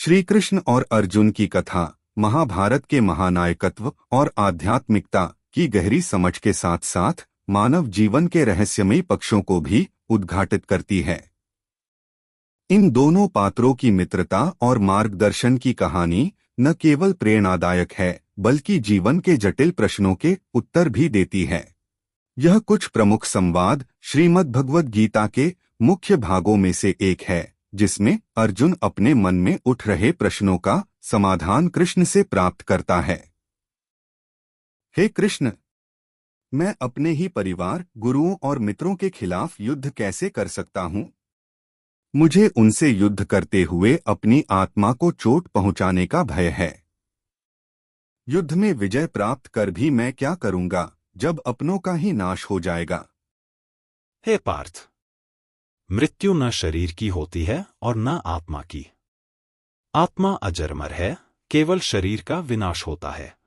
श्री कृष्ण और अर्जुन की कथा महाभारत के महानायकत्व और आध्यात्मिकता की गहरी समझ के साथ साथ मानव जीवन के रहस्यमयी पक्षों को भी उद्घाटित करती है। इन दोनों पात्रों की मित्रता और मार्गदर्शन की कहानी न केवल प्रेरणादायक है बल्कि जीवन के जटिल प्रश्नों के उत्तर भी देती है। यह कुछ प्रमुख संवाद श्रीमद् भगवद गीता के मुख्य भागों में से एक है, जिसमें अर्जुन अपने मन में उठ रहे प्रश्नों का समाधान कृष्ण से प्राप्त करता है। हे कृष्ण, मैं अपने ही परिवार, गुरुओं और मित्रों के खिलाफ युद्ध कैसे कर सकता हूँ? मुझे उनसे युद्ध करते हुए अपनी आत्मा को चोट पहुंचाने का भय है। युद्ध में विजय प्राप्त कर भी मैं क्या करूंगा जब अपनों का ही नाश हो जाएगा? हे पार्थ, मृत्यु न शरीर की होती है और न आत्मा की। आत्मा अजरमर है, केवल शरीर का विनाश होता है।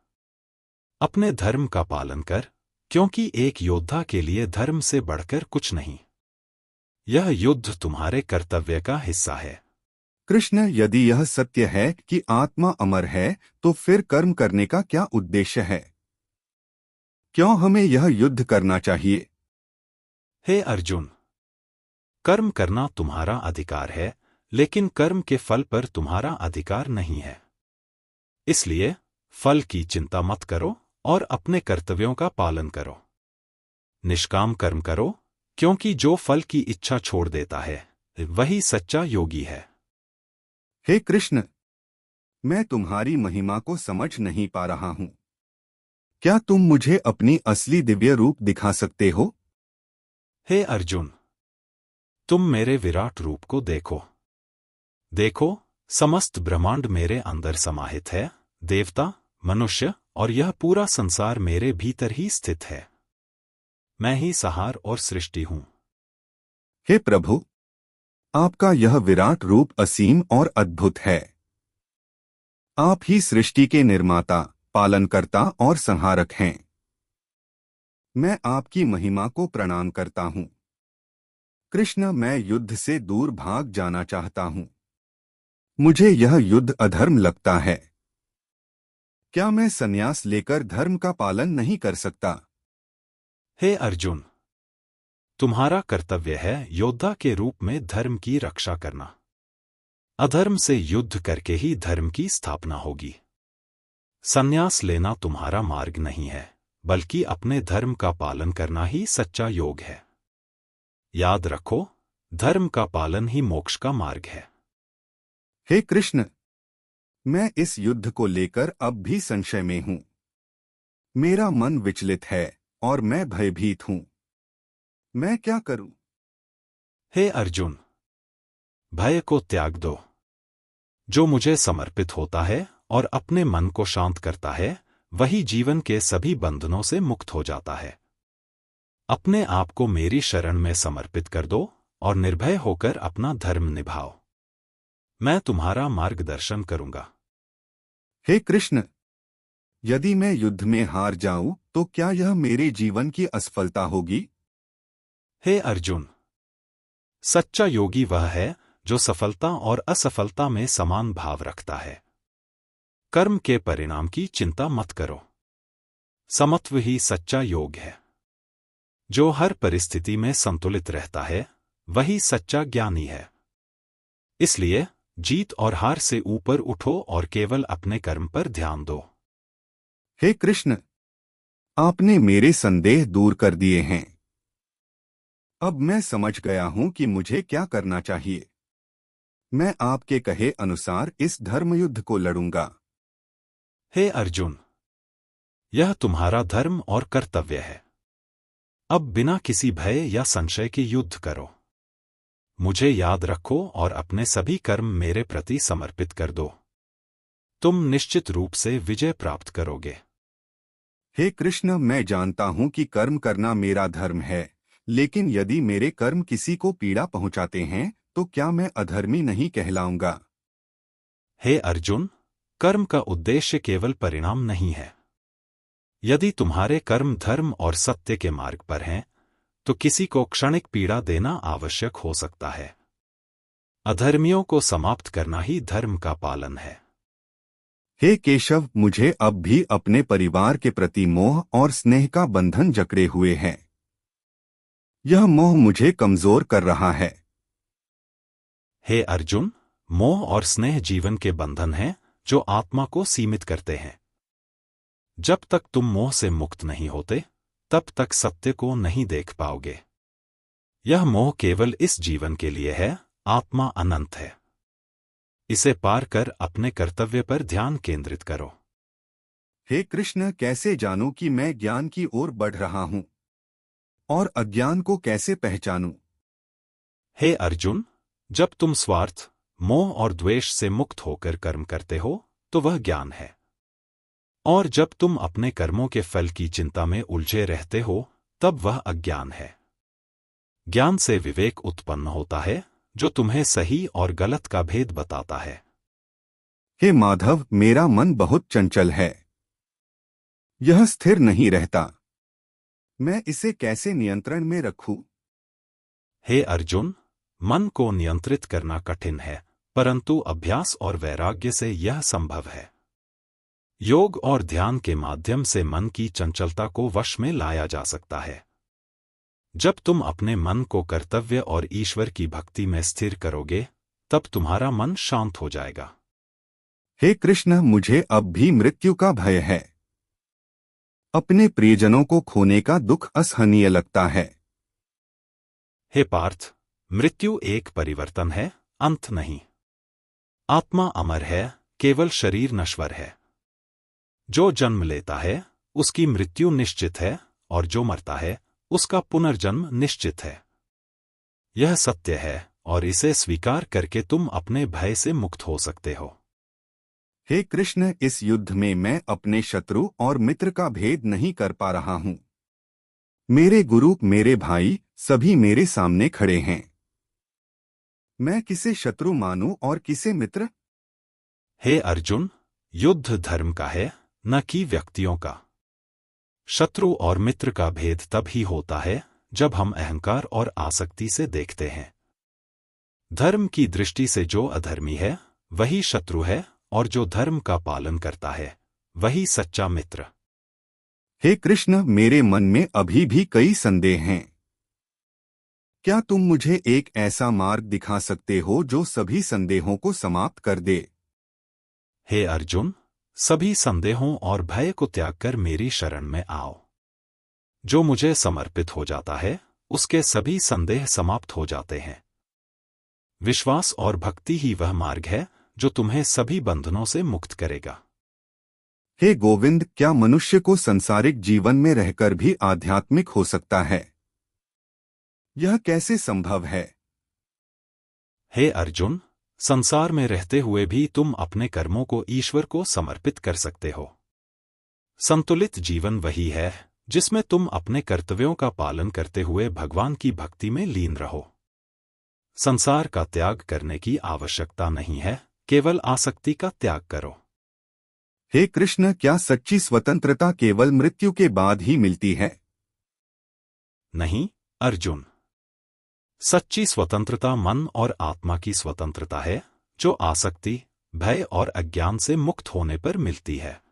अपने धर्म का पालन कर, क्योंकि एक योद्धा के लिए धर्म से बढ़कर कुछ नहीं। यह युद्ध तुम्हारे कर्तव्य का हिस्सा है। कृष्ण, यदि यह सत्य है कि आत्मा अमर है, तो फिर कर्म करने का क्या उद्देश्य है? क्यों हमें यह युद्ध करना चाहिए? हे अर्जुन, कर्म करना तुम्हारा अधिकार है, लेकिन कर्म के फल पर तुम्हारा अधिकार नहीं है। इसलिए फल की चिंता मत करो और अपने कर्तव्यों का पालन करो। निष्काम कर्म करो, क्योंकि जो फल की इच्छा छोड़ देता है वही सच्चा योगी है। हे कृष्ण, मैं तुम्हारी महिमा को समझ नहीं पा रहा हूं। क्या तुम मुझे अपनी असली दिव्य रूप दिखा सकते हो? हे अर्जुन, तुम मेरे विराट रूप को देखो। देखो, समस्त ब्रह्मांड मेरे अंदर समाहित है। देवता, मनुष्य और यह पूरा संसार मेरे भीतर ही स्थित है। मैं ही संहार और सृष्टि हूं। हे प्रभु, आपका यह विराट रूप असीम और अद्भुत है। आप ही सृष्टि के निर्माता, पालनकर्ता और संहारक हैं। मैं आपकी महिमा को प्रणाम करता हूं। कृष्ण, मैं युद्ध से दूर भाग जाना चाहता हूं। मुझे यह युद्ध अधर्म लगता है। क्या मैं संन्यास लेकर धर्म का पालन नहीं कर सकता? हे अर्जुन, तुम्हारा कर्तव्य है योद्धा के रूप में धर्म की रक्षा करना। अधर्म से युद्ध करके ही धर्म की स्थापना होगी। संन्यास लेना तुम्हारा मार्ग नहीं है, बल्कि अपने धर्म का पालन करना ही सच्चा योग है। याद रखो, धर्म का पालन ही मोक्ष का मार्ग है। हे कृष्ण, मैं इस युद्ध को लेकर अब भी संशय में हूं। मेरा मन विचलित है और मैं भयभीत हूं। मैं क्या करूं? हे अर्जुन, भय को त्याग दो। जो मुझे समर्पित होता है और अपने मन को शांत करता है, वही जीवन के सभी बंधनों से मुक्त हो जाता है। अपने आप को मेरी शरण में समर्पित कर दो और निर्भय होकर अपना धर्म निभाओ। मैं तुम्हारा मार्गदर्शन करूंगा। हे कृष्ण, यदि मैं युद्ध में हार जाऊं तो क्या यह मेरे जीवन की असफलता होगी? हे अर्जुन, सच्चा योगी वह है जो सफलता और असफलता में समान भाव रखता है। कर्म के परिणाम की चिंता मत करो। समत्व ही सच्चा योग है। जो हर परिस्थिति में संतुलित रहता है, वही सच्चा ज्ञानी है। इसलिए जीत और हार से ऊपर उठो और केवल अपने कर्म पर ध्यान दो। हे कृष्ण, आपने मेरे संदेह दूर कर दिए हैं। अब मैं समझ गया हूं कि मुझे क्या करना चाहिए। मैं आपके कहे अनुसार इस धर्मयुद्ध को लड़ूंगा। हे अर्जुन, यह तुम्हारा धर्म और कर्तव्य है। अब बिना किसी भय या संशय के युद्ध करो। मुझे याद रखो और अपने सभी कर्म मेरे प्रति समर्पित कर दो। तुम निश्चित रूप से विजय प्राप्त करोगे। हे कृष्ण, मैं जानता हूं कि कर्म करना मेरा धर्म है, लेकिन यदि मेरे कर्म किसी को पीड़ा पहुंचाते हैं तो क्या मैं अधर्मी नहीं कहलाऊंगा? हे अर्जुन, कर्म का उद्देश्य केवल परिणाम नहीं है। यदि तुम्हारे कर्म धर्म और सत्य के मार्ग पर हैं, तो किसी को क्षणिक पीड़ा देना आवश्यक हो सकता है। अधर्मियों को समाप्त करना ही धर्म का पालन है। हे केशव, मुझे अब भी अपने परिवार के प्रति मोह और स्नेह का बंधन जकड़े हुए है। यह मोह मुझे कमजोर कर रहा है। हे अर्जुन, मोह और स्नेह जीवन के बंधन हैं जो आत्मा को सीमित करते हैं। जब तक तुम मोह से मुक्त नहीं होते, तब तक सत्य को नहीं देख पाओगे। यह मोह केवल इस जीवन के लिए है, आत्मा अनंत है। इसे पार कर अपने कर्तव्य पर ध्यान केंद्रित करो। हे कृष्ण, कैसे जानूं कि मैं ज्ञान की ओर बढ़ रहा हूं और अज्ञान को कैसे पहचानूं? हे अर्जुन, जब तुम स्वार्थ, मोह और द्वेष से मुक्त होकर कर्म करते हो तो वह ज्ञान है। और जब तुम अपने कर्मों के फल की चिंता में उलझे रहते हो तब वह अज्ञान है। ज्ञान से विवेक उत्पन्न होता है जो तुम्हें सही और गलत का भेद बताता है। हे माधव, मेरा मन बहुत चंचल है। यह स्थिर नहीं रहता। मैं इसे कैसे नियंत्रण में रखूं? हे अर्जुन, मन को नियंत्रित करना कठिन है, परंतु अभ्यास और वैराग्य से यह संभव है। योग और ध्यान के माध्यम से मन की चंचलता को वश में लाया जा सकता है। जब तुम अपने मन को कर्तव्य और ईश्वर की भक्ति में स्थिर करोगे, तब तुम्हारा मन शांत हो जाएगा। हे कृष्ण, मुझे अब भी मृत्यु का भय है। अपने प्रियजनों को खोने का दुख असहनीय लगता है। हे पार्थ, मृत्यु एक परिवर्तन है, अंत नहीं। आत्मा अमर है, केवल शरीर नश्वर है। जो जन्म लेता है उसकी मृत्यु निश्चित है, और जो मरता है उसका पुनर्जन्म निश्चित है। यह सत्य है और इसे स्वीकार करके तुम अपने भय से मुक्त हो सकते हो। हे कृष्ण, इस युद्ध में मैं अपने शत्रु और मित्र का भेद नहीं कर पा रहा हूं। मेरे गुरु, मेरे भाई सभी मेरे सामने खड़े हैं। मैं किसे शत्रु मानूं और किसे मित्र? हे अर्जुन, युद्ध धर्म का है, न कि व्यक्तियों का। शत्रु और मित्र का भेद तब ही होता है जब हम अहंकार और आसक्ति से देखते हैं। धर्म की दृष्टि से जो अधर्मी है वही शत्रु है, और जो धर्म का पालन करता है वही सच्चा मित्र। हे कृष्ण, मेरे मन में अभी भी कई संदेह हैं। क्या तुम मुझे एक ऐसा मार्ग दिखा सकते हो जो सभी संदेहों को समाप्त कर दे? हे अर्जुन, सभी संदेहों और भय को त्याग कर मेरी शरण में आओ। जो मुझे समर्पित हो जाता है उसके सभी संदेह समाप्त हो जाते हैं। विश्वास और भक्ति ही वह मार्ग है जो तुम्हें सभी बंधनों से मुक्त करेगा। हे गोविंद, क्या मनुष्य को सांसारिक जीवन में रहकर भी आध्यात्मिक हो सकता है? यह कैसे संभव है? हे अर्जुन, संसार में रहते हुए भी तुम अपने कर्मों को ईश्वर को समर्पित कर सकते हो। संतुलित जीवन वही है जिसमें तुम अपने कर्तव्यों का पालन करते हुए भगवान की भक्ति में लीन रहो। संसार का त्याग करने की आवश्यकता नहीं है, केवल आसक्ति का त्याग करो। हे कृष्ण, क्या सच्ची स्वतंत्रता केवल मृत्यु के बाद ही मिलती है? नहीं अर्जुन, सच्ची स्वतंत्रता मन और आत्मा की स्वतंत्रता है जो आसक्ति, भय और अज्ञान से मुक्त होने पर मिलती है।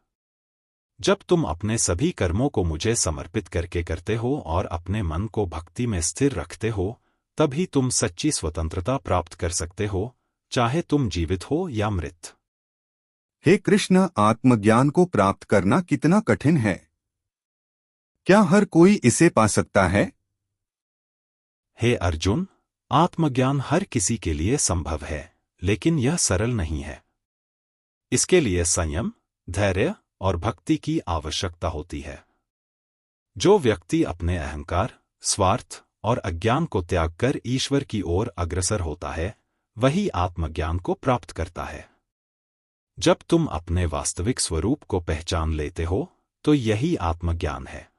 जब तुम अपने सभी कर्मों को मुझे समर्पित करके करते हो और अपने मन को भक्ति में स्थिर रखते हो, तभी तुम सच्ची स्वतंत्रता प्राप्त कर सकते हो, चाहे तुम जीवित हो या मृत। हे कृष्ण, आत्मज्ञान को प्राप्त करना कितना कठिन है। क्या हर कोई इसे पा सकता है? हे अर्जुन, आत्मज्ञान हर किसी के लिए संभव है, लेकिन यह सरल नहीं है। इसके लिए संयम, धैर्य और भक्ति की आवश्यकता होती है। जो व्यक्ति अपने अहंकार, स्वार्थ और अज्ञान को त्याग कर ईश्वर की ओर अग्रसर होता है, वही आत्मज्ञान को प्राप्त करता है। जब तुम अपने वास्तविक स्वरूप को पहचान लेते हो, तो यही आत्मज्ञान है।